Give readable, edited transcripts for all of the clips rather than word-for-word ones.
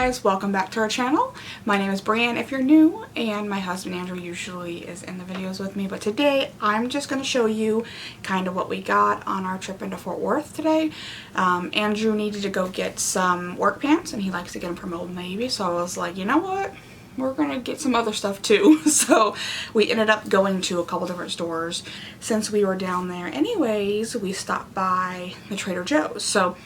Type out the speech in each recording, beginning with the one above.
guys, welcome back to our channel. My name is Breanne if you're new, and my husband Andrew usually is in the videos with me, but today I'm just going to show you kind of what we got on our trip into Fort Worth today. Andrew needed to go get some work pants and he likes to get them from Old Navy, so I was like, you know what? We're gonna get some other stuff too. So we ended up going to a couple different stores. Since we were down there anyways, we stopped by the Trader Joe's. So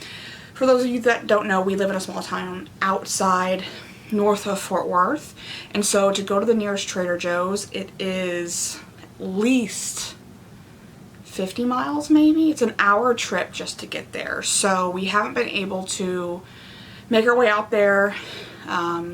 for those of you that don't know, we live in a small town outside north of Fort Worth, and so to go to the nearest Trader Joe's, it is at least 50 miles maybe. It's an hour trip just to get there, so we haven't been able to make our way out there.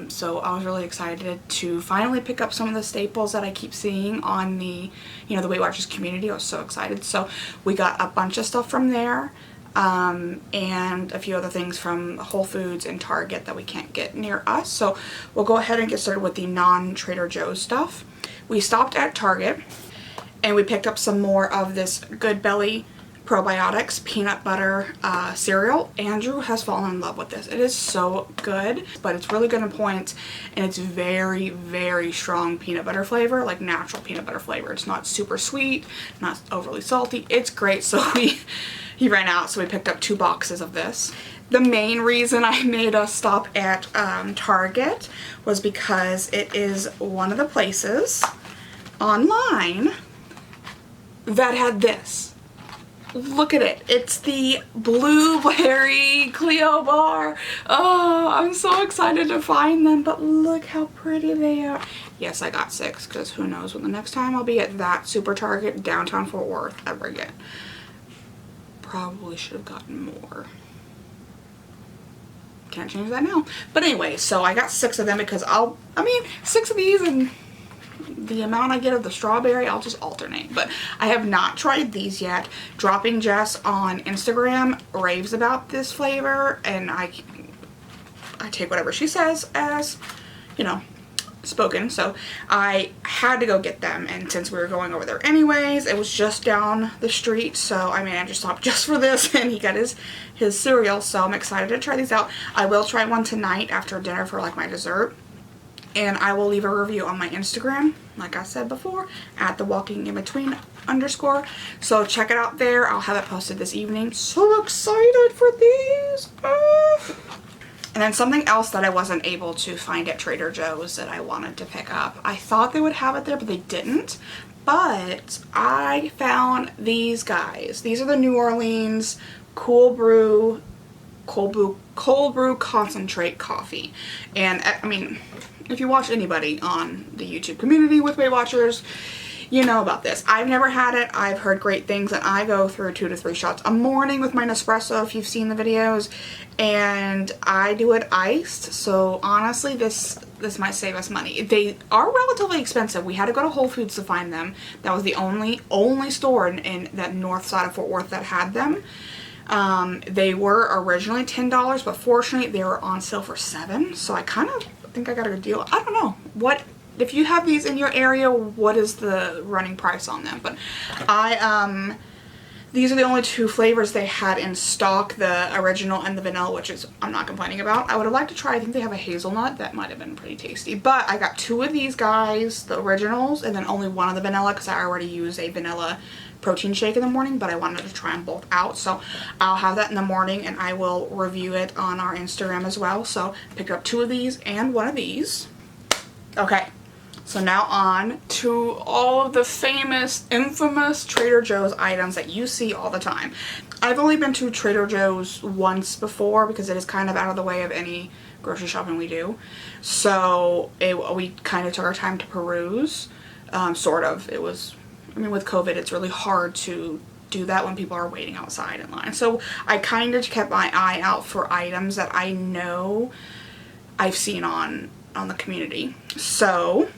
So I was really excited to finally pick up some of the staples that I keep seeing on the, the Weight Watchers community. I was so excited. So we got a bunch of stuff from there, and a few other things from Whole Foods and Target that we can't get near us. So we'll go ahead and get started with the non-Trader Joe's stuff. We stopped at Target and we picked up some more of this Good Belly probiotics peanut butter cereal. Andrew has fallen in love with this. It is so good, but it's really good in points, and it's very, very strong peanut butter flavor, like natural peanut butter flavor. It's not super sweet, not overly salty. It's great. So he ran out, so we picked up 2 boxes of this. The main reason I made us stop at Target was because it is one of the places online that had this. Look at it. It's the blueberry Cleo Bar. Oh, I'm so excited to find them, but look how pretty they are. Yes, I got 6 because who knows when the next time I'll be at that super Target downtown Fort Worth ever again. Probably should have gotten more. Can't change that now. But anyway, so I got 6 of them because 6 of these and the amount I get of the strawberry, I'll just alternate. But I have not tried these yet. Dropping Jess on Instagram raves about this flavor, and I take whatever she says as, spoken. So I had to go get them, and since we were going over there anyways, it was just down the street, so I just stopped just for this, and he got his cereal, so I'm excited to try these out. I will try one tonight after dinner for like my dessert. And I will leave a review on my Instagram, like I said before, at @thewalkinginbetween_. So check it out there. I'll have it posted this evening. So excited for these. And then something else that I wasn't able to find at Trader Joe's that I wanted to pick up. I thought they would have it there, but they didn't. But I found these guys. These are the New Orleans cold brew concentrate coffee. And if you watch anybody on the YouTube community with Weight Watchers, you know about this. I've never had it. I've heard great things, and I go through 2 to 3 shots a morning with my Nespresso, if you've seen the videos, and I do it iced. So honestly, this might save us money. They are relatively expensive. We had to go to Whole Foods to find them. That was the only store in that north side of Fort Worth that had them. They were originally $10, but fortunately they were on sale for $7, so I kind of think I got a good deal. I don't know what, if you have these in your area, what is the running price on them? But these are the only 2 flavors they had in stock, the original and the vanilla, which is, I'm not complaining about. I would have liked to try, I think they have a hazelnut. That might have been pretty tasty. But I got 2 of these guys, the originals, and then only 1 of the vanilla because I already use a vanilla protein shake in the morning, but I wanted to try them both out. So I'll have that in the morning, and I will review it on our Instagram as well. So pick up 2 of these and 1 of these. Okay. So now on to all of the famous, infamous Trader Joe's items that you see all the time. I've only been to Trader Joe's once before because it is kind of out of the way of any grocery shopping we do. So we kind of took our time to peruse, sort of. It was, with COVID, it's really hard to do that when people are waiting outside in line. So I kind of kept my eye out for items that I know I've seen on the community. So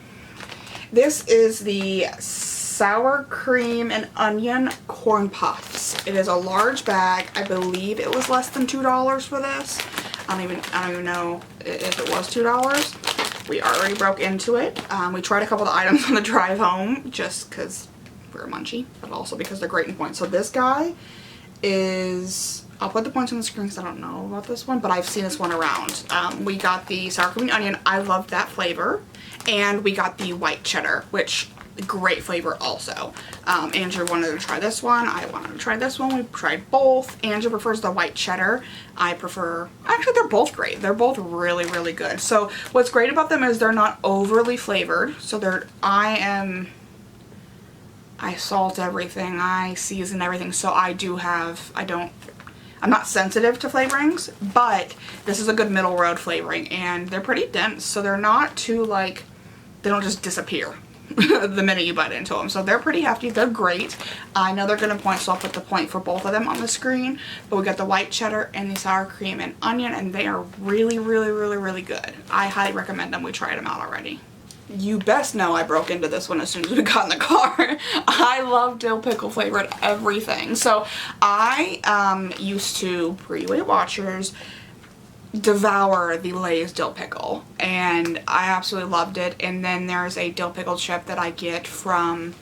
this is the sour cream and onion corn puffs. It is a large bag. I believe it was less than $2 for this. I don't even know if it was $2. We already broke into it. We tried a couple of the items on the drive home just because we're munchy, but also because they're great in points. So this guy is I'll put the points on the screen because I don't know about this one, but I've seen this one around. We got the sour cream and onion. I love that flavor. And we got the white cheddar, which great flavor also. Andrew wanted to try this one. I wanted to try this one. We tried both. Andrew prefers the white cheddar. I prefer, actually they're both great. They're both really, really good. So what's great about them is they're not overly flavored. So I salt everything. I season everything. So I'm not sensitive to flavorings, but this is a good middle road flavoring, and they're pretty dense, so they're not too, like, they don't just disappear the minute you bite into them. So they're pretty hefty. They're great. I know they're going to point, so I'll put the point for both of them on the screen. But we got the white cheddar and the sour cream and onion, and they are really, really, really, really good. I highly recommend them. We tried them out already. You best know I broke into this one as soon as we got in the car. I love dill pickle flavored everything. So I used to, pre-Weight Watchers, devour the Lay's dill pickle, and I absolutely loved it. And then there's a dill pickle chip that I get from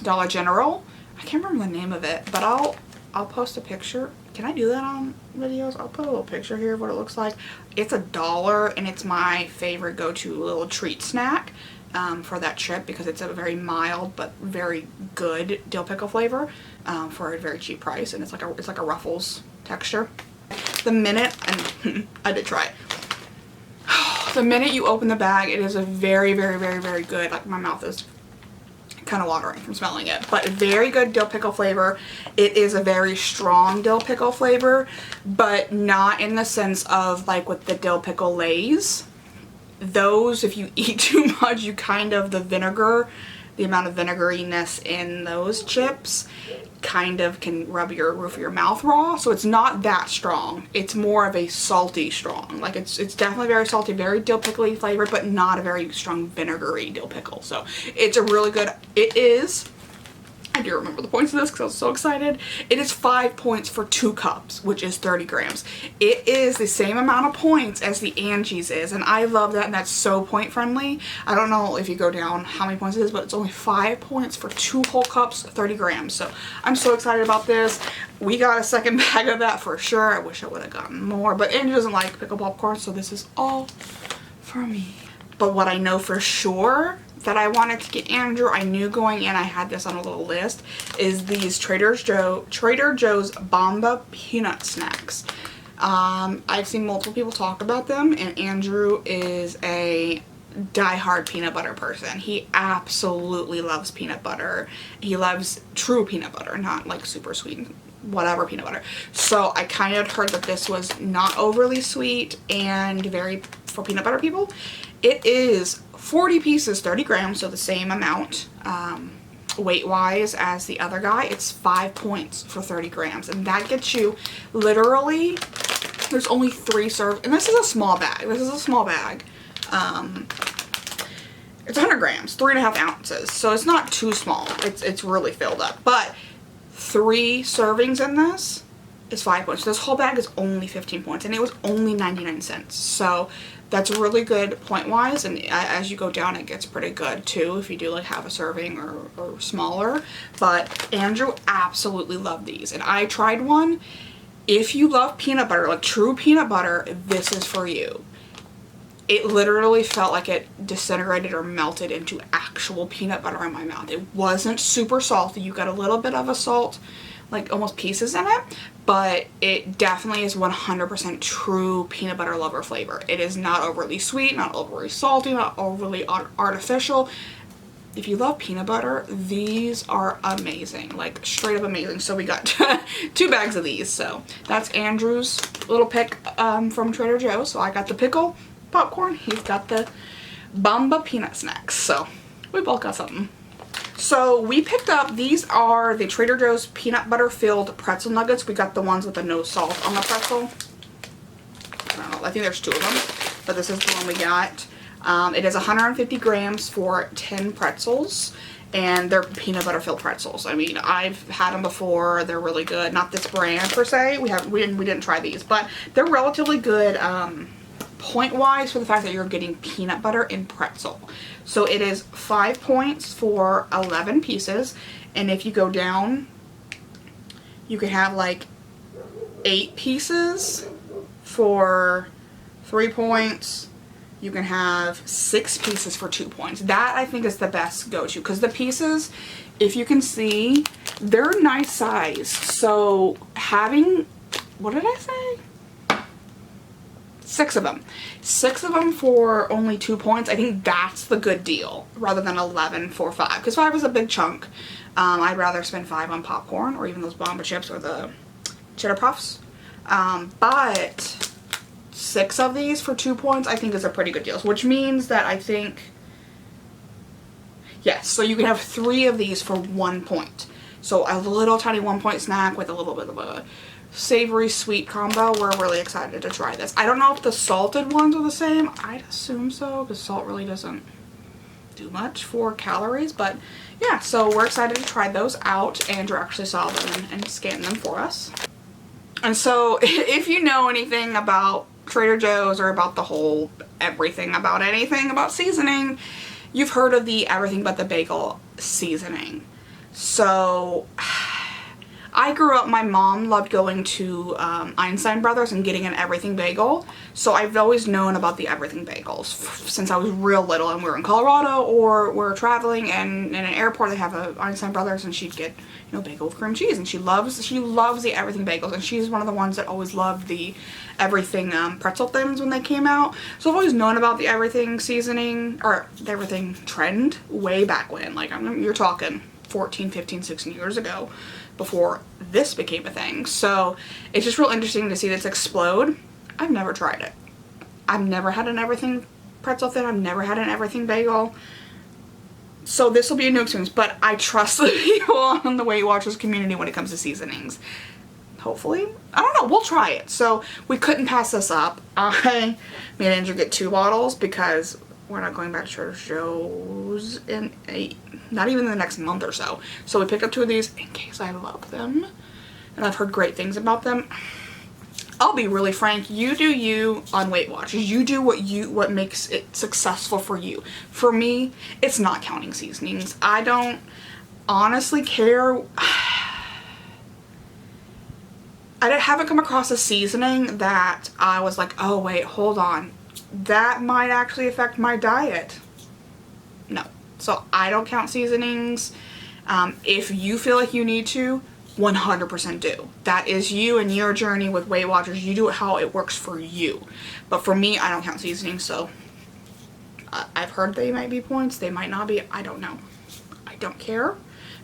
Dollar General. I can't remember the name of it, but I'll post a picture. Can I do that on videos? I'll put a little picture here of what it looks like. It's $1, and it's my favorite go-to little treat snack for that chip, because it's a very mild but very good dill pickle flavor for a very cheap price, and it's like a Ruffles texture. The minute, and I did try it. The minute you open the bag, it is a very, very, very, very good. Like, my mouth is kind of watering from smelling it, but very good dill pickle flavor. It is a very strong dill pickle flavor, but not in the sense of like with the dill pickle Lays. Those, if you eat too much, you kind of, the amount of vinegariness in those chips kind of can rub your roof of your mouth raw. So it's not that strong. It's more of a salty strong. Like, it's definitely very salty, very dill pickly flavored, but not a very strong vinegary dill pickle. So it's a really good, it is, I do remember the points of this because I was so excited. It is 5 points for 2 cups, which is 30 grams. It is the same amount of points as the Angie's is, and I love that, and that's so point friendly. I don't know if you go down how many points it is, but it's only 5 points for 2 whole cups, 30 grams. So I'm so excited about this. We got a second bag of that for sure. I wish I would have gotten more, but Andrew doesn't like pickle popcorn, so this is all for me. But what I know for sure that I wanted to get Andrew, I knew going in, I had this on a little list, is these Trader Joe's Bumba peanut snacks. I've seen multiple people talk about them, and Andrew is a diehard peanut butter person. He absolutely loves peanut butter. He loves true peanut butter, not like super sweet whatever peanut butter. So I kind of heard that this was not overly sweet and very for peanut butter people. It is 40 pieces, 30 grams, so the same amount weight-wise as the other guy. It's 5 points for 30 grams, and that gets you literally, there's only 3 serves, and this is a small bag. This is a small bag. It's 100 grams, 3.5 ounces, so it's not too small. It's really filled up, but 3 servings in this is 5 points. So this whole bag is only 15 points, and it was only 99 cents. So that's really good point-wise, and as you go down, it gets pretty good too if you do like half a serving or smaller. But Andrew absolutely loved these, and I tried one. If you love peanut butter, like true peanut butter, this is for you. It literally felt like it disintegrated or melted into actual peanut butter in my mouth. It wasn't super salty. You got a little bit of a salt, like almost pieces in it, but it definitely is 100% true peanut butter lover flavor. It is not overly sweet, not overly salty, not overly artificial. If you love peanut butter, these are amazing, like straight up amazing. So we got 2 bags of these. So that's Andrew's little pick from Trader Joe's. So I got the pickle popcorn, he's got the Bumba peanut snacks. So we both got something. So we picked up, these are the Trader Joe's peanut butter filled pretzel nuggets. We got the ones with the no salt on the pretzel. I don't know, I think there's 2 of them, but this is the one we got. It is 150 grams for 10 pretzels, and they're peanut butter filled pretzels. I mean, I've had them before. They're really good. Not this brand per se. We didn't try these, but they're relatively good point-wise for the fact that you're getting peanut butter in pretzel. So it is 5 points for 11 pieces, and if you go down you can have like 8 pieces for 3 points. You can have 6 pieces for 2 points. That I think is the best go-to, because the pieces, if you can see, they're nice size. So having, what did I say? 6 of them. 6 of them for only 2 points. I think that's the good deal, rather than 11 for 5. Because 5 is a big chunk. I'd rather spend 5 on popcorn, or even those Bumba chips, or the cheddar puffs. But 6 of these for 2 points I think is a pretty good deal, which means that I think, yes, so you can have 3 of these for 1 point. So a little tiny 1 point snack with a little bit of a savory sweet combo. We're really excited to try this. I don't know if the salted ones are the same. I'd assume so, because salt really doesn't do much for calories. But yeah, so we're excited to try those out. Andrew actually saw them and scanned them for us. And so if you know anything about Trader Joe's, or about the whole everything about anything about seasoning, you've heard of the everything but the bagel seasoning. So I grew up, my mom loved going to Einstein Brothers and getting an everything bagel. So I've always known about the everything bagels since I was real little, and we were in Colorado or we're traveling, and in an airport they have a Einstein Brothers, and she'd get, you know, bagel with cream cheese, and she loves the everything bagels, and she's one of the ones that always loved the everything pretzel thins when they came out. So I've always known about the everything seasoning, or the everything trend, way back when, like you're talking 14, 15, 16 years ago, before this became a thing. So it's just real interesting to see this explode. I've never tried it. I've never had an everything pretzel thin. I've never had an everything bagel. So this will be a new experience, but I trust the people in the Weight Watchers community when it comes to seasonings. Hopefully. I don't know. We'll try it. So we couldn't pass this up. I made Andrew get 2 bottles because we're not going back to Trader Joe's in not even the next month or so. So we picked up 2 of these in case I love them. And I've heard great things about them. I'll be really frank, you do you on Weight Watchers. You do what makes it successful for you. For me, it's not counting seasonings. I don't honestly care. I haven't come across a seasoning that I was like, oh wait, hold on, that might actually affect my diet. No. So I don't count seasonings. If you feel like you need to, 100% do. That is you and your journey with Weight Watchers. You do it how it works for you. But for me, I don't count seasonings, so I've heard they might be points. They might not be. I don't know. I don't care,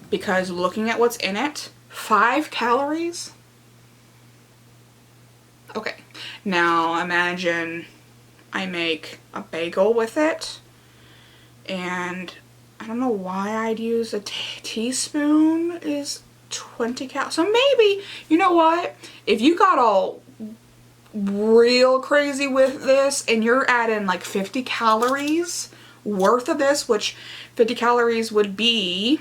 because looking at what's in it, 5 calories. Okay, now imagine I make a bagel with it, and I don't know why I'd use a teaspoon is 20 calories. So maybe, you know what, if you got all real crazy with this and you're adding like 50 calories worth of this, which 50 calories would be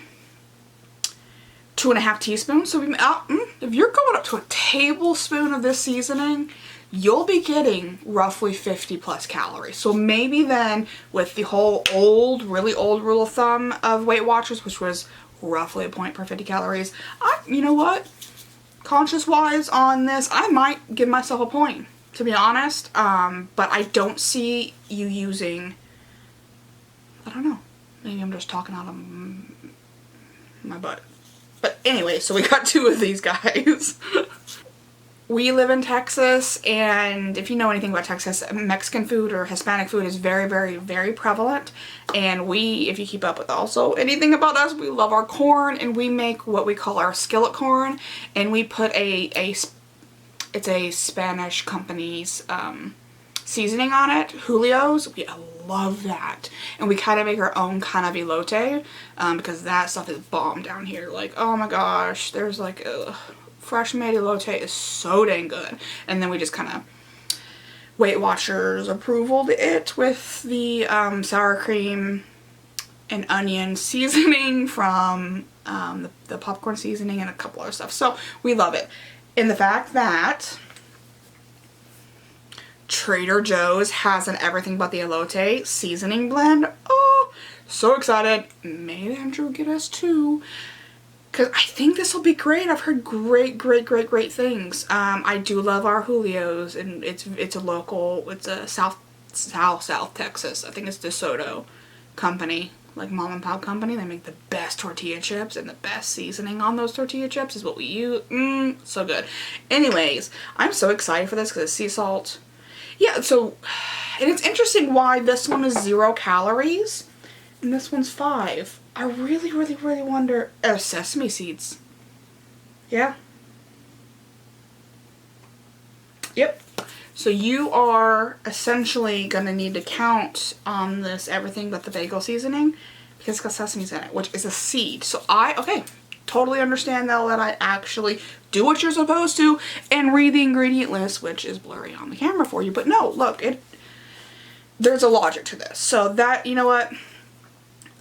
2.5 teaspoons. So if you're going up to a tablespoon of this seasoning, you'll be getting roughly 50 plus calories. So maybe then, with the whole really old rule of thumb of Weight Watchers, which was roughly a point per 50 calories, you know what? Conscious wise on this, I might give myself a point, to be honest. But I don't see you using, I don't know, maybe I'm just talking out of my butt. But anyway, so we got 2 of these guys. We live in Texas, and if you know anything about Texas, Mexican food or Hispanic food is very, very, very prevalent. And if you keep up with also anything about us, we love our corn, and we make what we call our skillet corn, and we put it's a Spanish company's seasoning on it, Julio's. I love that. And we kind of make our own kind of elote, because that stuff is bomb down here. Like, oh my gosh, there's like fresh made elote is so dang good. And then we just kind of Weight Watchers approvaled it with the sour cream and onion seasoning from the popcorn seasoning and a couple other stuff. So we love it. And the fact that Trader Joe's has an everything but the elote seasoning blend. Oh, so excited. Made Andrew get us 2. because I think this will be great. I've heard great things. I do love our Julio's, and it's a local, it's a South Texas. I think it's DeSoto company, like mom and pop company. They make the best tortilla chips, and the best seasoning on those tortilla chips is what we use. So good. Anyways, I'm so excited for this because it's sea salt. Yeah, so, and it's interesting why this one is 0 calories and this one's 5. I really wonder. Sesame seeds. Yeah. Yep. So you are essentially going to need to count on this everything but the bagel seasoning because it's got sesames in it, which is a seed. So okay, totally understand now that I actually do what you're supposed to and read the ingredient list, which is blurry on the camera for you. But no, look, there's a logic to this. So that, you know what?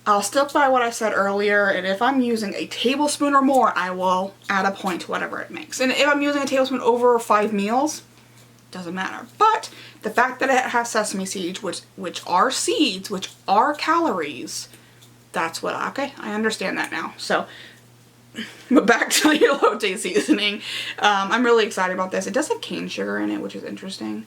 I'll stick by what I said earlier, and if I'm using a tablespoon or more, I will add a point to whatever it makes. And if I'm using a tablespoon over 5 meals, doesn't matter. But the fact that it has sesame seeds, which are seeds, which are calories, that's what, okay, I understand that now. So, but back to the elote seasoning. I'm really excited about this. It does have cane sugar in it, which is interesting.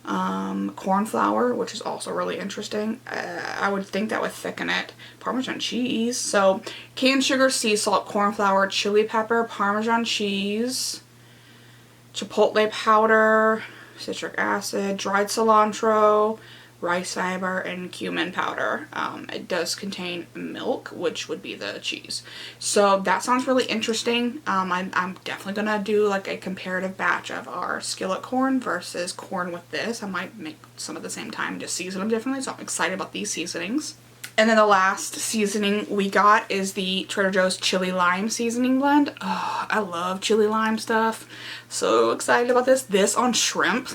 Corn flour, which is also really interesting. I would think that would thicken it. Parmesan cheese. So cane sugar, sea salt, corn flour, chili pepper, Parmesan cheese, chipotle powder, citric acid, dried cilantro, rice fiber, and cumin powder. It does contain milk, which would be the cheese. So that sounds really interesting. I'm definitely gonna do like a comparative batch of our skillet corn versus corn with this. I might make some at the same time and just season them differently, so I'm excited about these seasonings. And then the last seasoning we got is the Trader Joe's chili lime seasoning blend. Oh, I love chili lime stuff. So excited about this. This on shrimp.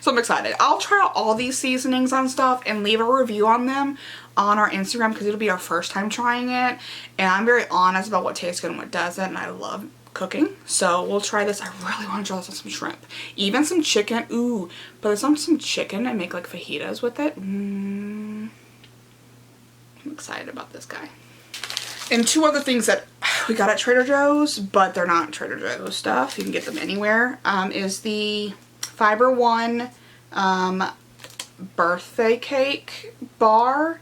So I'm excited. I'll try out all these seasonings on stuff and leave a review on them on our Instagram because it'll be our first time trying it. And I'm very honest about what tastes good and what doesn't. And I love cooking. So we'll try this. I really want to try this on some shrimp. Even some chicken. Ooh. But there's some chicken and make like fajitas with it. I'm excited about this guy. And 2 other things that we got at Trader Joe's, but they're not Trader Joe's stuff. You can get them anywhere. Is the Fiber One birthday cake bar.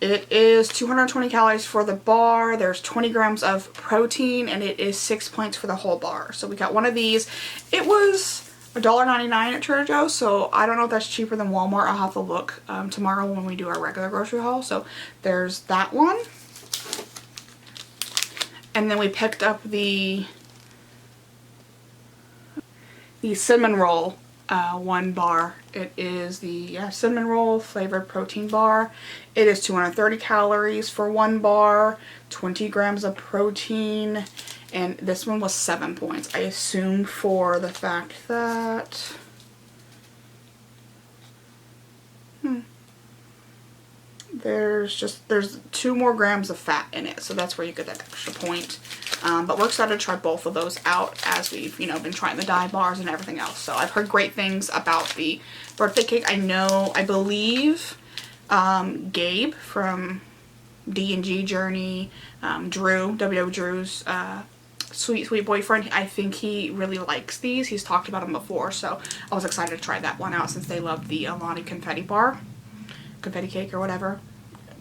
It is 220 calories for the bar. There's 20 grams of protein, and it is 6 points for the whole bar. So we got one of these. It was $1.99 at Trader Joe's, so I don't know if that's cheaper than Walmart. I'll have to look tomorrow when we do our regular grocery haul. So there's that one. And then we picked up the cinnamon roll one bar. It is the cinnamon roll flavored protein bar. It is 230 calories for one bar, 20 grams of protein, and this one was 7 points. I assume for the fact that there's 2 more grams of fat in it, so that's where you get that extra point. But we're excited to try both of those out as we've, been trying the dye bars and everything else. So I've heard great things about the birthday cake. I believe Gabe from D&G Journey, Drew, WW Drew's sweet boyfriend, I think he really likes these. He's talked about them before, so I was excited to try that one out since they love the Elote confetti cake or whatever.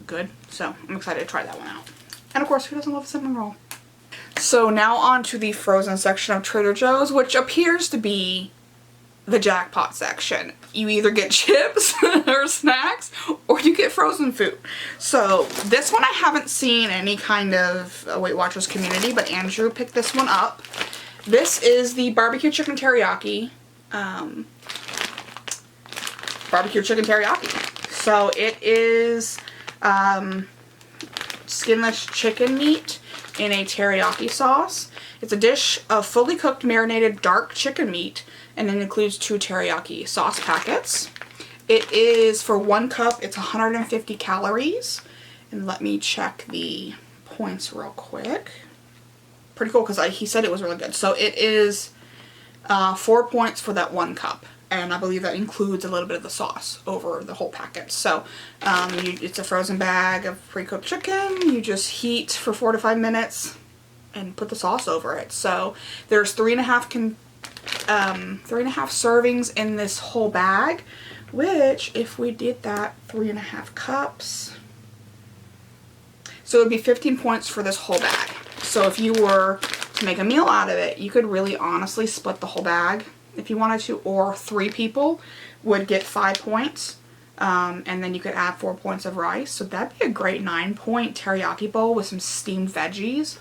Good. So I'm excited to try that one out. And of course, who doesn't love a cinnamon roll? So now on to the frozen section of Trader Joe's, which appears to be the jackpot section. You either get chips or snacks, or you get frozen food. So this one I haven't seen any kind of Weight Watchers community, but Andrew picked this one up. This is the barbecue chicken teriyaki. So it is skinless chicken meat in a teriyaki sauce. It's a dish of fully cooked marinated dark chicken meat, and it includes 2 teriyaki sauce packets. It is, for 1 cup, it's 150 calories. And let me check the points real quick. Pretty cool because he said it was really good. So it is 4 points for that 1 cup. and I believe that includes a little bit of the sauce over the whole packet. So it's a frozen bag of pre-cooked chicken. You just heat for 4 to 5 minutes and put the sauce over it. So there's 3.5 servings in this whole bag, which if we did that 3.5 cups, so it would be 15 points for this whole bag. So if you were to make a meal out of it, you could really honestly split the whole bag if you wanted to, or 3 people would get 5 points, and then you could add 4 points of rice. So that'd be a great 9-point teriyaki bowl with some steamed veggies.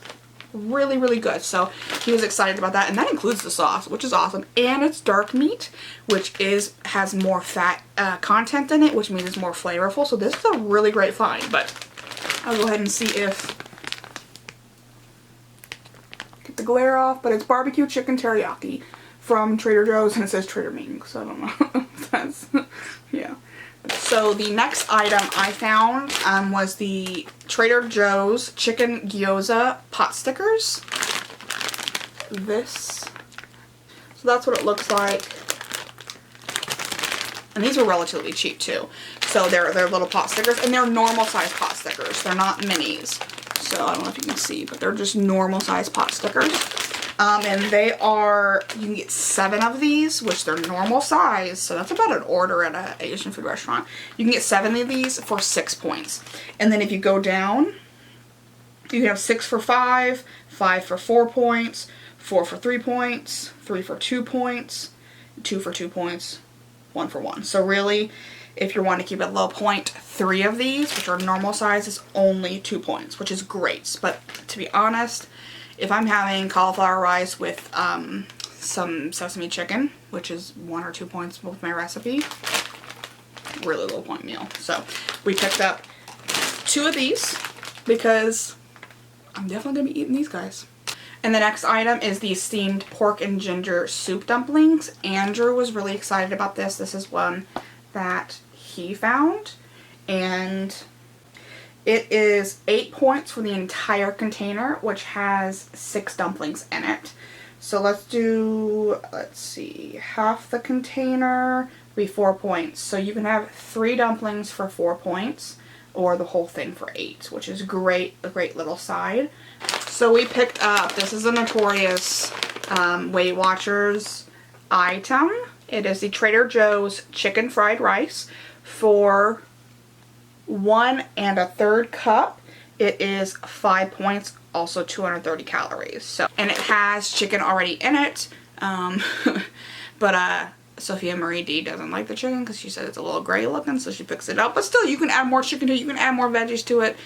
Really, really good. So he was excited about that, and that includes the sauce, which is awesome. And it's dark meat, which has more fat content in it, which means it's more flavorful. So this is a really great find. But I'll go ahead and see if get the glare off. But it's barbecue chicken teriyaki from Trader Joe's, and it says Trader Ming, so I don't know. That's yeah. So the next item I found was the Trader Joe's chicken gyoza pot stickers. So that's what it looks like. And these were relatively cheap too. So they're little pot stickers, and they're normal size pot stickers. They're not minis. So I don't know if you can see, but they're just normal size pot stickers. And they are, you can get 7 of these, which they're normal size, so that's about an order at an Asian food restaurant. You can get 7 of these for 6 points. And then if you go down, you can have 6 for 5, 5 for 4 points, 4 for 3 points, 3 for 2 points, 2 for 2 points, 1 for 1. So really, if you want to keep it low point, 3 of these, which are normal size, is only 2 points, which is great. But to be honest, if I'm having cauliflower rice with some sesame chicken, which is 1 or 2 points with my recipe, really low point meal. So we picked up 2 of these because I'm definitely going to be eating these guys. And the next item is the steamed pork and ginger soup dumplings. Andrew was really excited about this. This is one that he found, and it is 8 points for the entire container, which has 6 dumplings in it. So let's see, half the container will be 4 points. So you can have 3 dumplings for 4 points, or the whole thing for 8, which is great, a great little side. So we picked up, this is a notorious Weight Watchers item. It is the Trader Joe's chicken fried rice for 1 1/3 cup. It is 5 points, also 230 calories. So, and it has chicken already in it. But Sophia Marie D doesn't like the chicken because she said it's a little gray looking, so she picks it up. But still, you can add more chicken to it. You can add more veggies to it.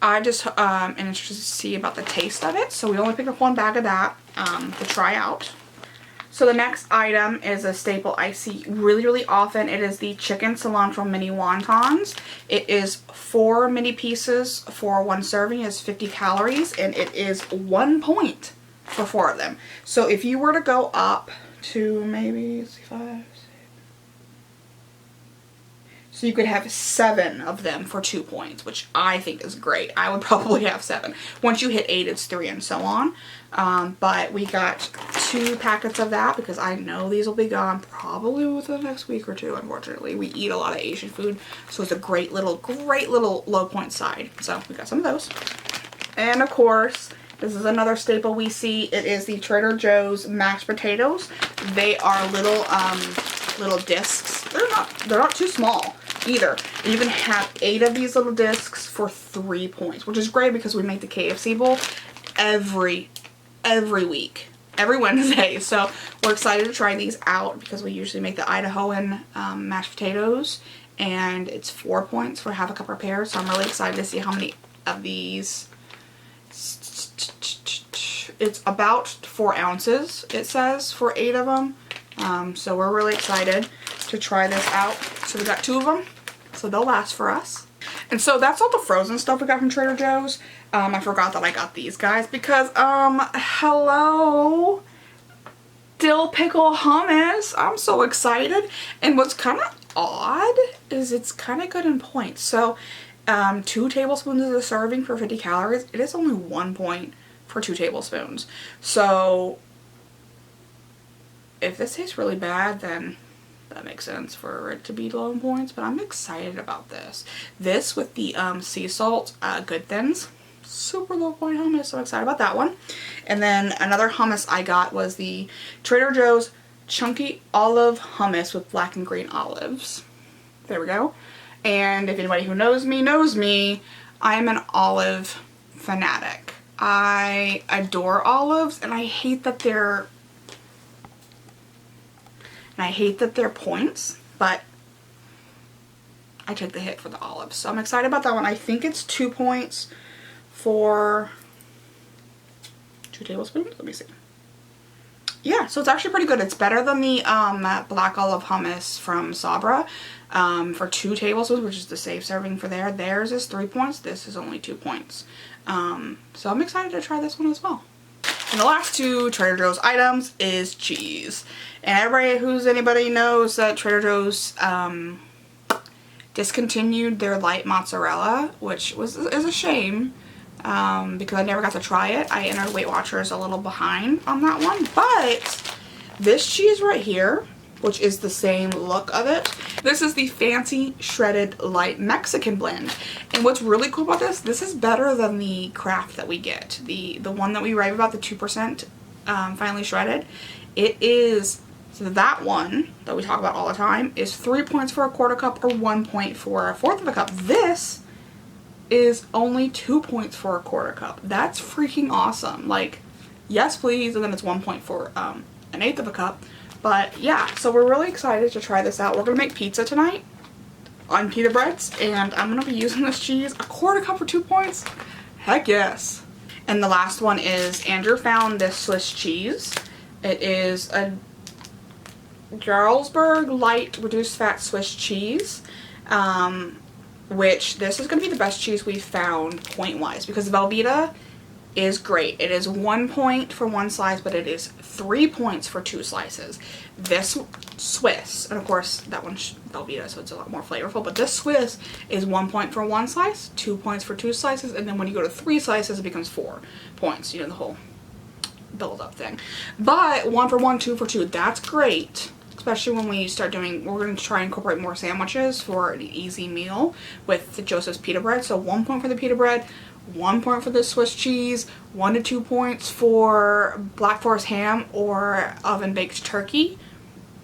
I just am interested to see about the taste of it. So we only picked up 1 bag of that to try out. So the next item is a staple I see really, really often. It is the chicken cilantro mini wontons. It is 4 mini pieces for 1 serving. It is 50 calories, and it is 1 point for 4 of them. So if you were to go up to maybe 5, 6, so you could have 7 of them for 2 points, which I think is great. I would probably have 7. Once you hit 8, it's 3 and so on. But we got 2 packets of that because I know these will be gone probably within the next week or 2, unfortunately. We eat a lot of Asian food, so it's a great little low point side. So we got some of those. And of course, this is another staple we see. It is the Trader Joe's mashed potatoes. They are little discs. They're not too small either. And you can have 8 of these little discs for 3 points, which is great because we make the KFC bowl every week, every Wednesday. So we're excited to try these out because we usually make the Idahoan mashed potatoes, and it's 4 points for half a cup prepared. So I'm really excited to see how many of these. It's about 4 ounces, it says, for 8 of them. So we're really excited to try this out. So we got 2 of them, so they'll last for us. And so that's all the frozen stuff we got from Trader Joe's. I forgot that I got these guys because, hello, dill pickle hummus. I'm so excited. And what's kind of odd is it's kind of good in points. So 2 tablespoons of the serving for 50 calories. It is only 1 point for 2 tablespoons. So if this tastes really bad, then That makes sense for it to be low in points, but I'm excited about this. This with the sea salt Good Thins. Super low point hummus, so excited about that one. And then another hummus I got was the Trader Joe's Chunky Olive Hummus with black and green olives. There we go. And if anybody who knows me, I am an olive fanatic. I adore olives, and I hate that they're points, but I took the hit for the olives. So I'm excited about that one. I think it's 2 points for 2 tablespoons. Let me see. Yeah, so it's actually pretty good. It's better than the black olive hummus from Sabra for 2 tablespoons, which is the safe serving for there. Theirs is 3 points. This is only 2 points. So I'm excited to try this one as well. And the last 2 Trader Joe's items is cheese. And anybody knows that Trader Joe's discontinued their light mozzarella, which is a shame. Because I never got to try it. I entered Weight Watchers a little behind on that one, but this cheese right here, which is the same look of it, this is the fancy shredded light Mexican blend. And what's really cool about this is better than the Kraft that we get, the one that we rave about, the 2% finely shredded. It is, so that one that we talk about all the time is 3 points for a 1/4 cup or 1 point for a 1/4 of a cup. This is only 2 points for a 1/4 cup. That's freaking awesome. Like, yes please, and then it's 1 point for an 1/8 of a cup. But yeah, so we're really excited to try this out. We're gonna make pizza tonight on pita breads, and I'm gonna be using this cheese. A 1/4 cup for 2 points? Heck yes. And the last one is Andrew found this Swiss cheese. It is a Jarlsberg light reduced fat Swiss cheese. Which this is going to be the best cheese we've found point-wise, because Velveeta is great. It is 1 point for 1 slice, but it is 3 points for 2 slices. This Swiss, and of course that one's Velveeta, so it's a lot more flavorful, but this Swiss is 1 point for 1 slice, 2 points for 2 slices, and then when you go to 3 slices, it becomes 4 points. You know, the whole build-up thing. But 1 for 1, 2 for 2, that's great. Especially when we start doing, we're going to try and incorporate more sandwiches for an easy meal with the Joseph's pita bread. So 1 point for the pita bread, 1 point for the Swiss cheese, 1 to 2 points for Black Forest ham or oven baked turkey.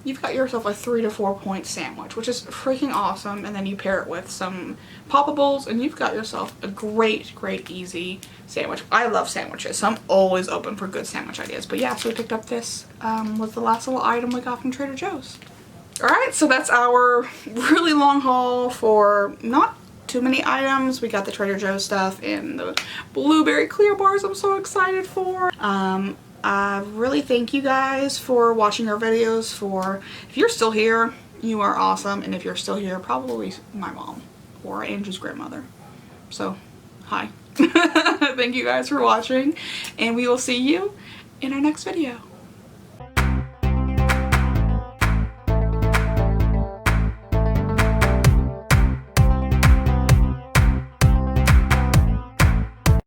You've got yourself a 3 to 4 point sandwich, which is freaking awesome. And then you pair it with some poppables and you've got yourself a great, great easy sandwich. I love sandwiches, so I'm always open for good sandwich ideas. But yeah, so we picked up this, was the last little item we got from Trader Joe's. Alright, so that's our really long haul for not too many items. We got the Trader Joe's stuff and the blueberry Cleo bars I'm so excited for. I really thank you guys for watching our videos. If you're still here, you are awesome. And if you're still here, probably my mom or Andrew's grandmother. So, hi. Thank you guys for watching, and we will see you in our next video.